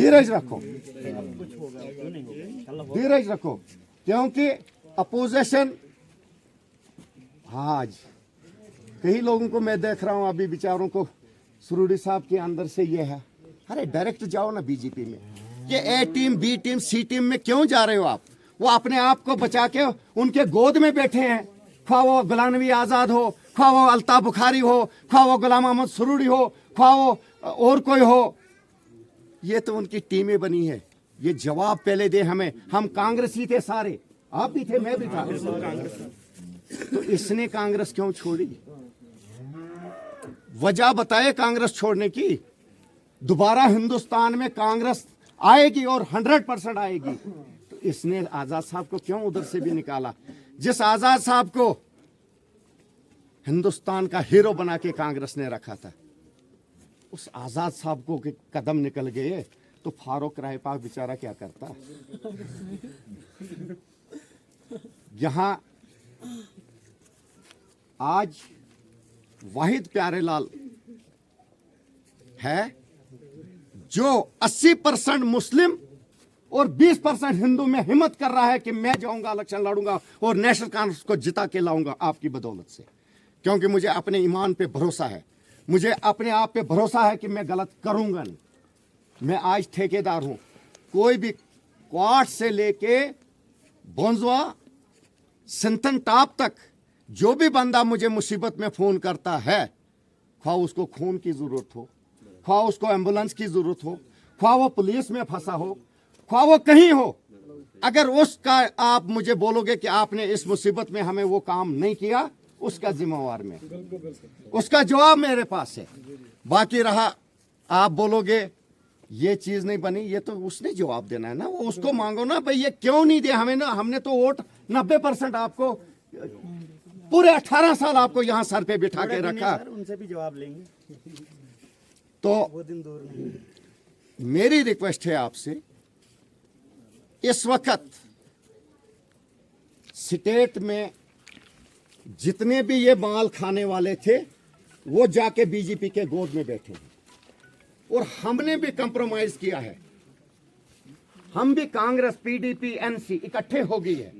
धीरज रखो, धीरज रखो, क्योंकि अपोजिशन आज कई लोगों को मैं देख रहा हूं अभी बेचारों को सुरूरी साहब के अंदर से ये है, अरे डायरेक्ट जाओ ना बीजेपी में, कि ए टीम बी टीम सी टीम में क्यों जा रहे हो आप? वो अपने आप को बचा के उनके गोद में बैठे हैं, ख्वाह वो गुलाम नबी आजाद हो, ख्वाह वो अल्ताफ बुखारी हो, ख्वाह वो गुलाम अहमद सुरूरी हो, ख्वाह वो और कोई हो, ये तो उनकी टीमें बनी है। ये जवाब पहले दे हमें, हम कांग्रेसी थे सारे, आप भी थे, मैं भी था, तो इसने कांग्रेस क्यों छोड़ी? वजह बताए कांग्रेस छोड़ने की। दोबारा हिंदुस्तान में कांग्रेस आएगी और 100% आएगी, तो इसने आजाद साहब को क्यों उधर से भी निकाला? जिस आजाद साहब को हिंदुस्तान का हीरो बना के कांग्रेस ने रखा था, उस आजाद साहब को के कदम निकल गए, तो फारूक राय पाक बेचारा क्या करता? यहां आज वाहिद प्यारेलाल है जो 80% मुस्लिम और 20% हिंदू में हिम्मत कर रहा है कि मैं जाऊंगा, इलेक्शन लड़ूंगा और नेशनल कांग्रेस को जिता के लाऊंगा आपकी बदौलत से, क्योंकि मुझे अपने ईमान पे भरोसा है, मुझे अपने आप पे भरोसा है कि मैं गलत करूंगा नहीं। मैं आज ठेकेदार हूं, कोई भी क्वार्ट से लेके बोंजवा सिंथन टॉप तक जो भी बंदा मुझे मुसीबत में फोन करता है, ख्वाह उसको खून की जरूरत हो, ख्वाह उसको एम्बुलेंस की जरूरत हो, ख्वाह वो पुलिस में फंसा हो, ख्वाह वो कहीं हो, अगर उसका आप मुझे बोलोगे कि आपने इस मुसीबत में हमें वो काम नहीं किया, उसका जिम्मेवार मैं, उसका जवाब मेरे पास है। बाकी रहा आप बोलोगे ये चीज नहीं बनी, ये तो उसने जवाब देना है ना, वो उसको मांगो ना भाई ये क्यों नहीं दिया हमें ना, हमने तो वोट 90% आपको, पूरे 18 साल आपको यहां सर पे बिठा के रखा, उनसे भी जवाब लेंगे। तो वो दिन दूर नहीं। मेरी रिक्वेस्ट है आपसे, इस वक्त स्टेट में जितने भी ये माल खाने वाले थे वो जाके बीजेपी के गोद में बैठे हैं, और हमने भी कंप्रोमाइज किया है, हम भी कांग्रेस पीडीपी एनसी इकट्ठे हो गई है।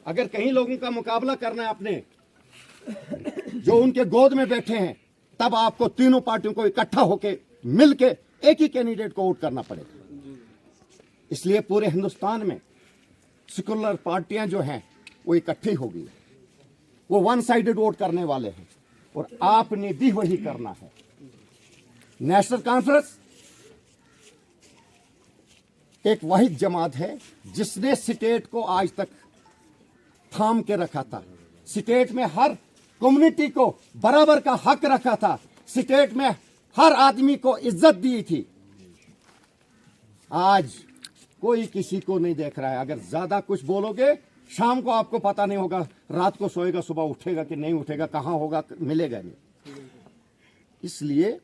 अगर कहीं लोगों का मुकाबला करना है अपने जो उनके गोद में बैठे हैं, तब आपको तीनों पार्टियों को इकट्ठा होकर मिलके एक ही कैंडिडेट को वोट करना पड़ेगा। इसलिए पूरे हिंदुस्तान में सेकुलर पार्टियां जो हैं वो इकट्ठी हो गई, वो वन साइडेड वोट करने वाले हैं, और आपने भी वही करना है। नेशनल कॉन्फ्रेंस एक वाहिद जमात है जिसने स्टेट को आज तक थाम के रखा था, स्टेट में हर कम्युनिटी को बराबर का हक रखा था, स्टेट में हर आदमी को इज्जत दी थी। आज कोई किसी को नहीं देख रहा है। अगर ज्यादा कुछ बोलोगे शाम को आपको पता नहीं होगा, रात को सोएगा सुबह उठेगा कि नहीं उठेगा, कहां होगा मिलेगा नहीं। इसलिए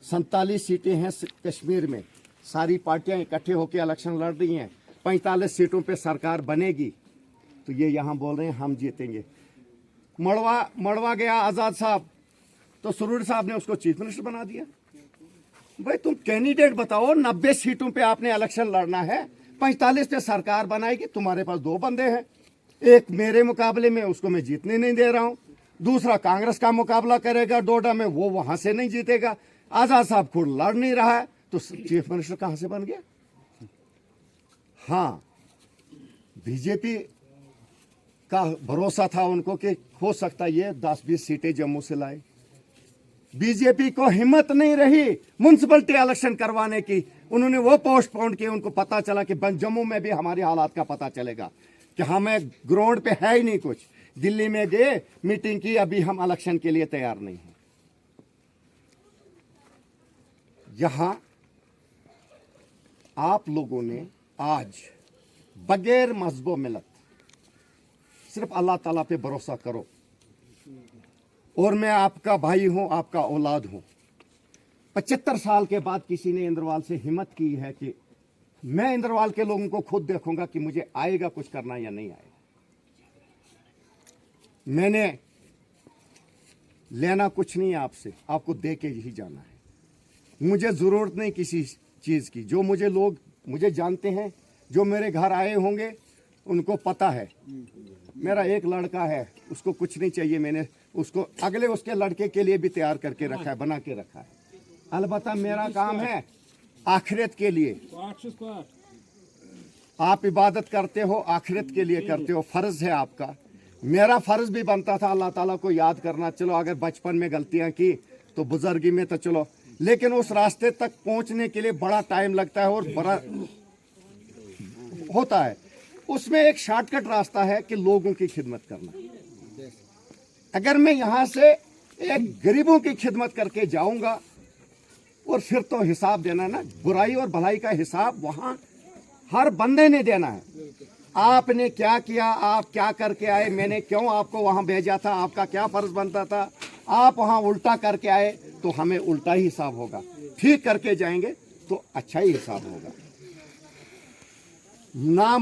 47 सीटें हैं कश्मीर में, सारी पार्टियां इकट्ठे होकर इलेक्शन लड़ रही हैं, 45 सीटों पे सरकार बनेगी, तो ये यहां बोल रहे हैं हम जीतेंगे। मड़वा गया आजाद साहब, तो सुरूरी साहब ने उसको चीफ मिनिस्टर बना दिया। भाई तुम कैंडिडेट बताओ, 90 सीटों पे आपने इलेक्शन लड़ना है, 45 पे सरकार बनाएगी, तुम्हारे पास 2 बंदे हैं, एक मेरे मुकाबले में, उसको मैं जीतने नहीं दे रहा हूं, दूसरा कांग्रेस का मुकाबला करेगा डोडा में, वो वहां से नहीं जीतेगा, आजाद साहब खुद लड़ नहीं रहा है, तो चीफ मिनिस्टर कहां से बन गया? हाँ, बीजेपी का भरोसा था उनको कि हो सकता ये 10-20 सीटें जम्मू से लाए। बीजेपी को हिम्मत नहीं रही म्युनिसिपैलिटी इलेक्शन करवाने की, उन्होंने वो पोस्टपोन किए। उनको पता चला कि जम्मू में भी हमारी हालात का पता चलेगा कि हमें ग्राउंड पे है ही नहीं कुछ। दिल्ली में गए, मीटिंग की, अभी हम इलेक्शन के लिए तैयार नहीं हैं। यहां आप लोगों ने आज बगैर मजहब मिलत सिर्फ अल्लाह ताला पे भरोसा करो, और मैं आपका भाई हूं, आपका औलाद हूं। 75 साल के बाद किसी ने इंद्रवाल से हिम्मत की है कि मैं इंद्रवाल के लोगों को खुद देखूंगा कि मुझे आएगा कुछ करना या नहीं आएगा। मैंने लेना कुछ नहीं है आपसे, आपको दे के ही जाना है। मुझे ज़रूरत नहीं किसी चीज़ की। जो लोग मुझे जानते हैं, जो मेरे घर आए होंगे, उनको पता है मेरा एक लड़का है, उसको कुछ नहीं चाहिए। मैंने उसको अगले उसके लड़के के लिए भी तैयार करके रखा है, बना के रखा है। अलबत्ता मेरा काम है आखिरत के लिए। आप इबादत करते हो, आखिरत के लिए करते हो, फ़र्ज़ है आपका। मेरा फ़र्ज़ भी बनता था अल्लाह ताला को याद करना। चलो अगर बचपन में गलतियां की तो बुजुर्गी में तो चलो, लेकिन उस रास्ते तक पहुंचने के लिए बड़ा टाइम लगता है और बड़ा होता है। उसमें एक शॉर्टकट रास्ता है कि लोगों की खिदमत करना। अगर मैं यहाँ से एक गरीबों की खिदमत करके जाऊंगा और फिर तो हिसाब देना ना, बुराई और भलाई का हिसाब वहाँ हर बंदे ने देना है। आपने क्या किया, आप क्या करके आए, मैंने क्यों आपको वहाँ भेजा था, आपका क्या फ़र्ज़ बनता था, आप वहाँ उल्टा करके आए तो हमें उल्टा ही हिसाब होगा। ठीक करके जाएंगे तो अच्छा ही हिसाब होगा। नाम